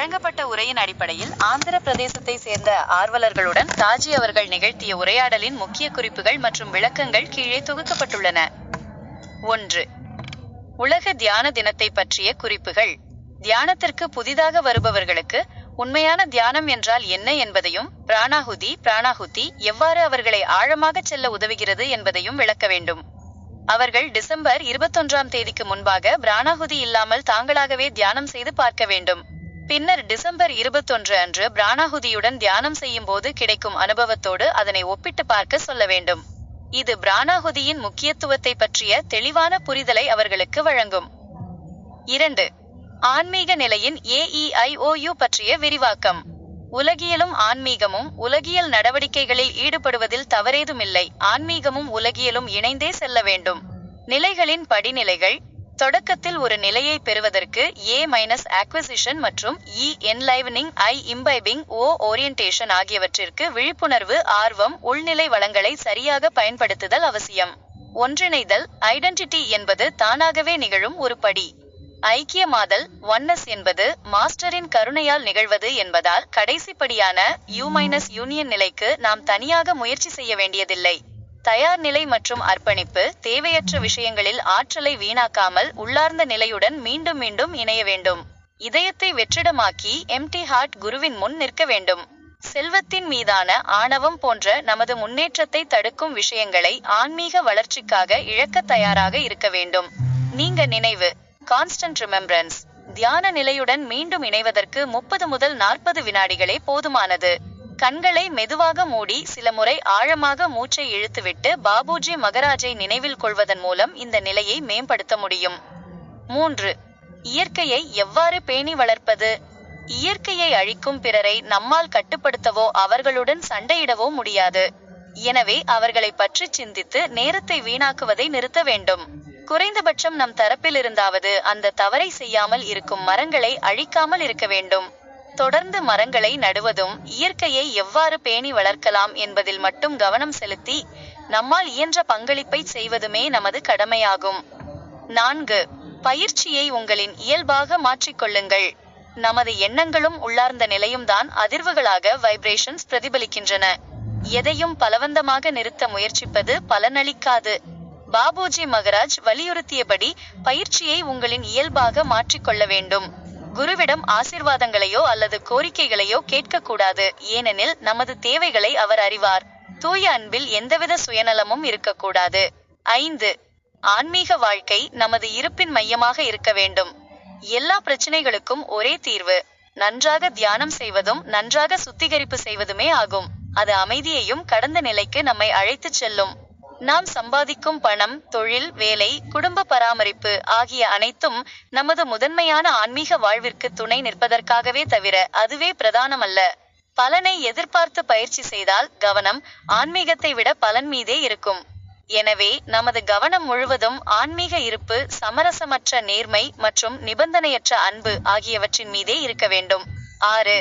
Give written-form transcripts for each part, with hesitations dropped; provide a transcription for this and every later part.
வழங்கப்பட்ட உரையின் அடிப்படையில் ஆந்திர பிரதேசத்தை சேர்ந்த ஆர்வலர்களுடன் தாஜி அவர்கள் நிகழ்த்திய உரையாடலின் முக்கிய குறிப்புகள் மற்றும் விளக்கங்கள் கீழே தொகுக்கப்பட்டுள்ளன. 1. உலக தியான தினத்தை பற்றிய குறிப்புகள். தியானத்திற்கு புதிதாக வருபவர்களுக்கு உண்மையான தியானம் என்றால் என்ன என்பதையும், பிராணாகுதி எவ்வாறு அவர்களை ஆழமாக செல்ல உதவுகிறது என்பதையும் விளக்க வேண்டும். அவர்கள் டிசம்பர் 21ஆம் தேதிக்கு முன்பாக பிராணாகுதி இல்லாமல் தாங்களாகவே தியானம் செய்து பார்க்க வேண்டும். பின்னர் டிசம்பர் 21 அன்று பிராணாகுதியுடன் தியானம் செய்யும் போது கிடைக்கும் அனுபவத்தோடு அதனை ஒப்பிட்டு பார்க்க சொல்ல வேண்டும். இது பிராணாகுதியின் முக்கியத்துவத்தை பற்றிய தெளிவான புரிதலை அவர்களுக்கு வழங்கும். 2. ஆன்மீக நிலையின் AEIOU பற்றிய விரிவாக்கம். உலகியலும் ஆன்மீகமும் உலகியல் நடவடிக்கைகளில் ஈடுபடுவதில் தவறேதுமில்லை. ஆன்மீகமும் உலகியலும் இணைந்தே செல்ல வேண்டும். நிலைகளின் படிநிலைகள். தொடக்கத்தில் ஒரு நிலையை பெறுவதற்கு A-acquisition மற்றும் E enlivening, I imbibing, O orientation ஆகியவற்றிற்கு விழிப்புணர்வு, ஆர்வம், உள்நிலை வளங்களை சரியாக பயன்படுத்துதல் அவசியம். ஒன்றிணைதல், ஐடென்டிட்டி என்பது தானாகவே நிகழும் ஒரு படி. ஐக்கியமாதல், ஒன்னஸ் என்பது மாஸ்டரின் கருணையால் நிகழ்வது என்பதால் கடைசிப்படியான U-union நிலைக்கு நாம் தனியாக முயற்சி செய்ய வேண்டியதில்லை. தயார் நிலை மற்றும் அர்ப்பணிப்பு. தேவையற்ற விஷயங்களில் ஆற்றலை வீணாக்காமல் உள்ளார்ந்த நிலையுடன் மீண்டும் மீண்டும் இணைய வேண்டும். இதயத்தை வெற்றிடமாக்கி எம்டி ஹார்ட் குருவின் முன் நிற்க வேண்டும். செல்வத்தின் மீதான ஆணவம் போன்ற நமது முன்னேற்றத்தை தடுக்கும் விஷயங்களை ஆன்மீக வளர்ச்சிக்காக இழக்க தயாராக இருக்க வேண்டும். நீங்க நினைவு, கான்ஸ்டன்ட் ரிமெம்பரன்ஸ். தியான நிலையுடன் மீண்டும் இணைவதற்கு 30 முதல் 40 வினாடிகளே போதுமானது. கண்களை மெதுவாக மூடி சில முறை ஆழமாக மூச்சை இழுத்துவிட்டு பாபுஜி மகராஜை நினைவில் கொள்வதன் மூலம் இந்த நிலையை மேம்படுத்த முடியும். 3. இயற்கையை எவ்வாறு பேணி வளர்ப்பது. இயற்கையை அழிக்கும் பிறரை நம்மால் கட்டுப்படுத்தவோ அவர்களுடன் சண்டையிடவோ முடியாது. எனவே அவர்களை பற்றி சிந்தித்து நேரத்தை வீணாக்குவதை நிறுத்த வேண்டும். குறைந்தபட்சம் நம் தரப்பிலிருந்தாவது அந்த தவறை செய்யாமல் இருக்கும் மரங்களை அழிக்காமல் இருக்க வேண்டும். தொடர்ந்து மரங்களை நடுவதும் இயற்கையை எவ்வாறு பேணி வளர்க்கலாம் என்பதில் மட்டும் கவனம் செலுத்தி நம்மால் இயன்ற பங்களிப்பை செய்வதுமே நமது கடமையாகும். 4. பயிற்சியை உங்களின் இயல்பாக மாற்றிக்கொள்ளுங்கள். நமது எண்ணங்களும் உள்ளார்ந்த நிலையும் தான் அதிர்வுகளாக வைப்ரேஷன்ஸ் பிரதிபலிக்கின்றன. எதையும் பலவந்தமாக நிறுத்த முயற்சிப்பது பலனளிக்காது. பாபுஜி மகராஜ் வலியுறுத்தியபடி பயிற்சியை உங்களின் இயல்பாக மாற்றிக்கொள்ள வேண்டும். குருவிடம் ஆசீர்வாதங்களையோ அல்லது கோரிக்கைகளையோ கேட்கக்கூடாது. ஏனெனில் நமது தேவைகளை அவர் அறிவார். தூய அன்பில் எந்தவித சுயநலமும் இருக்கக்கூடாது. 5. ஆன்மீக வாழ்க்கை நமது இருப்பின் மையமாக இருக்க வேண்டும். எல்லா பிரச்சனைகளுக்கும் ஒரே தீர்வு நன்றாக தியானம் செய்வதும் நன்றாக சுத்திகரிப்பு செய்வதுமே ஆகும். அது அமைதியையும் கடந்த நிலைக்கு நம்மை அழைத்துச் செல்லும். நாம் சம்பாதிக்கும் பணம், தொழில், வேலை, குடும்ப பராமரிப்பு ஆகிய அனைத்தும் நமது முதன்மையான ஆன்மீக வாழ்விற்கு துணை நிற்பதற்காகவே தவிர அதுவே பிரதானமல்ல. பலனை எதிர்பார்த்து பயிற்சி செய்தால் கவனம் ஆன்மீகத்தை விட பலன் மீதே இருக்கும். எனவே நமது கவனம் முழுவதும் ஆன்மீக இருப்பு, சமரசமற்ற நேர்மை மற்றும் நிபந்தனையற்ற அன்பு ஆகியவற்றின் மீதே இருக்க வேண்டும். 6.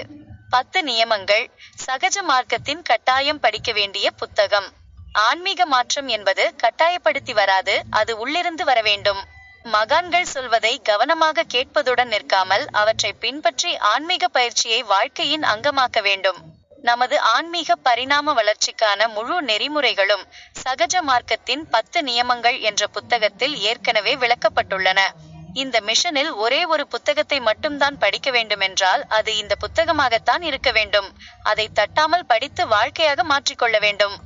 10 நியமங்கள். சகஜ மார்க்கத்தின் கட்டாயம் படிக்க வேண்டிய புத்தகம். ஆன்மீக மாற்றம் என்பது கட்டாயப்படுத்தி வராது, அது உள்ளிருந்து வர வேண்டும். மகான்கள் சொல்வதை கவனமாக கேட்பதுடன் நிற்காமல் அவற்றை பின்பற்றி ஆன்மீக பயிற்சியை வாழ்க்கையின் அங்கமாக்க வேண்டும். நமது ஆன்மீக பரிணாம வளர்ச்சிக்கான முழு நெறிமுறைகளும் சகஜ மார்க்கத்தின் 10 நியமங்கள் என்ற புத்தகத்தில் ஏற்கனவே விளக்கப்பட்டுள்ளன. இந்த மிஷனில் ஒரே ஒரு புத்தகத்தை மட்டும்தான் படிக்க வேண்டுமென்றால் அது இந்த புத்தகமாகத்தான் இருக்க வேண்டும். அதை தட்டாமல் படித்து வாழ்க்கையாக மாற்றிக்கொள்ள வேண்டும்.